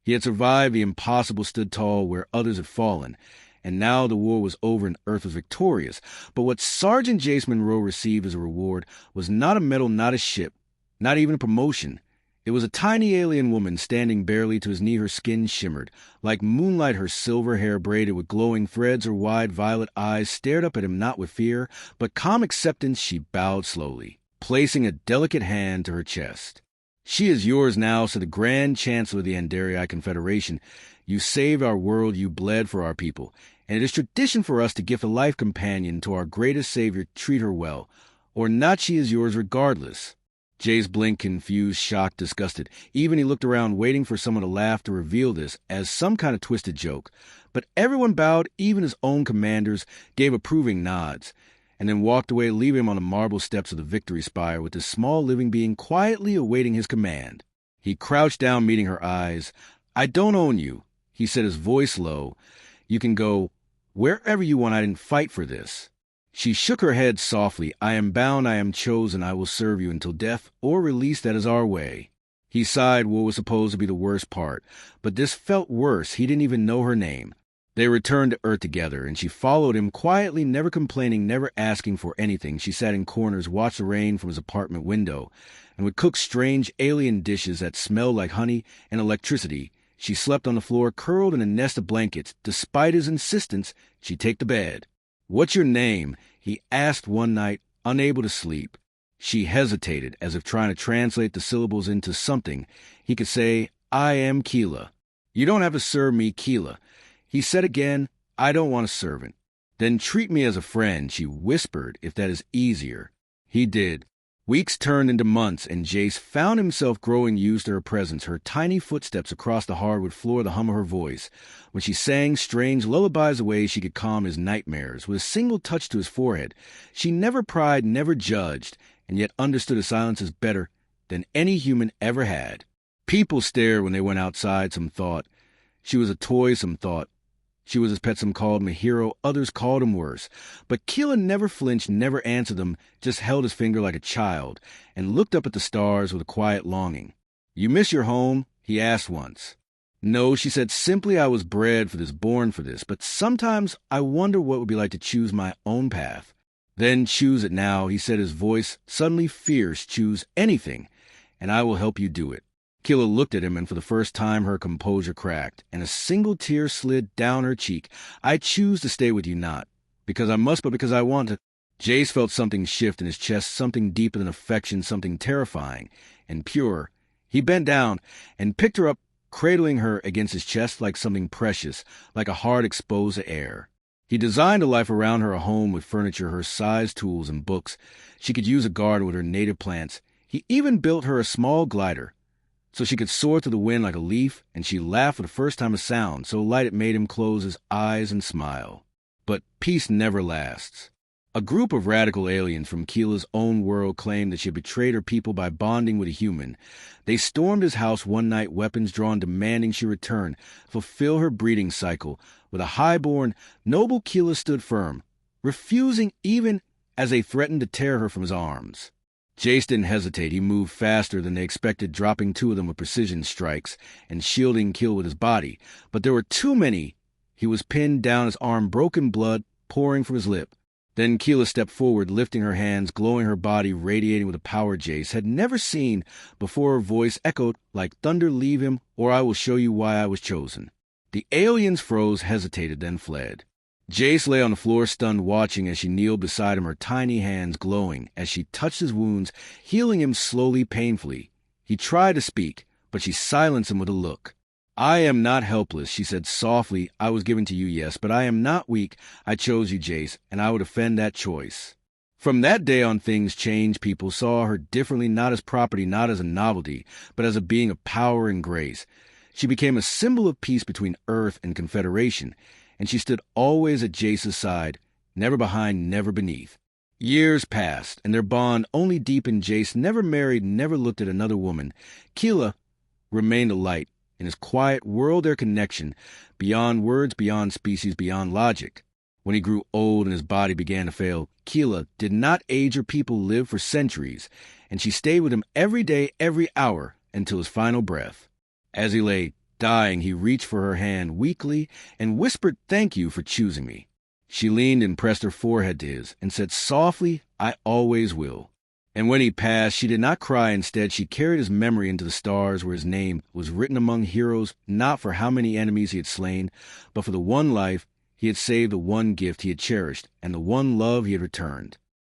He had survived the impossible, stood tall where others had fallen, and now the war was over and Earth was victorious. But what Sergeant Jace Monroe received as a reward was not a medal, not a ship, not even a promotion. It was a tiny alien woman standing barely to his knee. Her skin shimmered. Like moonlight, her silver hair braided with glowing threads, her wide violet eyes stared up at him not with fear, but calm acceptance. She bowed slowly, placing a delicate hand to her chest. "She is yours now," said the Grand Chancellor of the Andariai Confederation. "You saved our world, you bled for our people, and it is tradition for us to gift a life companion to our greatest savior. Treat her well, or not, she is yours regardless." Jace blinked, confused, shocked, disgusted. Even he looked around, waiting for someone to laugh to reveal this as some kind of twisted joke. But everyone bowed, even his own commanders gave approving nods, and then walked away, leaving him on the marble steps of the Victory Spire with this small living being quietly awaiting his command. He crouched down, meeting her eyes. "I don't own you," he said, his voice low. "You can go wherever you want. I didn't fight for this." She shook her head softly. "I am bound, I am chosen, I will serve you until death or release. That is our way." He sighed what was supposed to be the worst part, but this felt worse. He didn't even know her name. They returned to Earth together, and she followed him quietly, never complaining, never asking for anything. She sat in corners, watched the rain from his apartment window, and would cook strange alien dishes that smelled like honey and electricity. She slept on the floor, curled in a nest of blankets. Despite his insistence, she'd take the bed. "What's your name?" he asked one night, unable to sleep. She hesitated, as if trying to translate the syllables into something he could say. "I am Keela." "You don't have to serve me, Keela." He said again, "I don't want a servant." "Then treat me as a friend," she whispered, "if that is easier." He did. Weeks turned into months, and Jace found himself growing used to her presence, her tiny footsteps across the hardwood floor, the hum of her voice. When she sang strange lullabies away, she could calm his nightmares with a single touch to his forehead. She never pried, never judged, and yet understood his silences better than any human ever had. People stared when they went outside, some thought. She was a toy, some thought. She was his pet, some called him a hero, others called him worse. But Keela never flinched, never answered them, just held his finger like a child, and looked up at the stars with a quiet longing. "You miss your home?" he asked once. "No," she said, "simply I was bred for this, born for this, but sometimes I wonder what it would be like to choose my own path." "Then choose it now," he said, his voice suddenly fierce. "Choose anything, and I will help you do it." Keela looked at him, and for the first time her composure cracked, and a single tear slid down her cheek. "I choose to stay with you, not because I must, but because I want to." Jace felt something shift in his chest, something deeper than affection, something terrifying and pure. He bent down and picked her up, cradling her against his chest like something precious, like a heart exposed to air. He designed a life around her, a home with furniture, her size, tools, and books. She could use a garden with her native plants. He even built her a small glider, so she could soar through the wind like a leaf, and she laughed for the first time a sound so light it made him close his eyes and smile. But peace never lasts. A group of radical aliens from Keela's own world claimed that she had betrayed her people by bonding with a human. They stormed his house one night, weapons drawn, demanding she return, fulfill her breeding cycle. With a high-born, noble Keela stood firm, refusing even as they threatened to tear her from his arms. Jace didn't hesitate. He moved faster than they expected, dropping two of them with precision strikes and shielding Keela with his body. But there were too many. He was pinned down, his arm broken, blood pouring from his lip. Then Keela stepped forward, lifting her hands, glowing, her body radiating with a power Jace had never seen before. Her voice echoed like thunder, "Leave him, or I will show you why I was chosen." The aliens froze, hesitated, then fled. Jace lay on the floor, stunned, watching as she kneeled beside him, her tiny hands glowing as she touched his wounds, healing him slowly, painfully. He tried to speak, but she silenced him with a look. "I am not helpless," she said softly. "I was given to you, yes, but I am not weak. I chose you, Jace, and I will defend that choice." From that day on, things changed. People saw her differently, not as property, not as a novelty, but as a being of power and grace. She became a symbol of peace between Earth and Confederation, and she stood always at Jace's side, never behind, never beneath. Years passed, and their bond only deepened. Jace never married, never looked at another woman. Keela remained a light in his quiet world, their connection, beyond words, beyond species, beyond logic. When he grew old and his body began to fail, Keela did not age her people, lived for centuries, and she stayed with him every day, every hour, until his final breath. As he lay Dying, he reached for her hand weakly and whispered, "Thank you for choosing me." She leaned and pressed her forehead to his and said softly, "I always will." And when he passed, she did not cry. Instead, she carried his memory into the stars where his name was written among heroes, not for how many enemies he had slain, but for the one life he had saved, the one gift he had cherished, and the one love he had returned.